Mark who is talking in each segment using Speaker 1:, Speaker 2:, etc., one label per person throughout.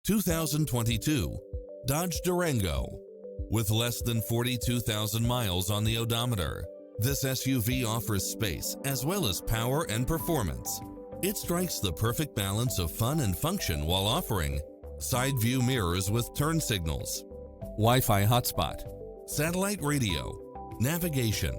Speaker 1: 2022 Dodge Durango. With less than 42,000 miles on the odometer, this SUV offers space as well as power and performance. It strikes the perfect balance of fun and function while offering side view mirrors with turn signals, Wi-Fi hotspot, satellite radio, navigation,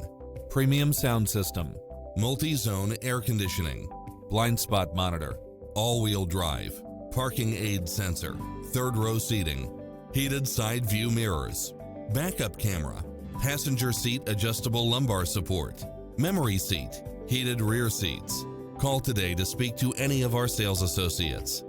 Speaker 1: premium sound system, multi-zone air conditioning, blind spot monitor, all-wheel drive, parking aid sensor, third row seating, heated side view mirrors, backup camera, passenger seat adjustable lumbar support, memory seat, heated rear seats. Call today to speak to any of our sales associates.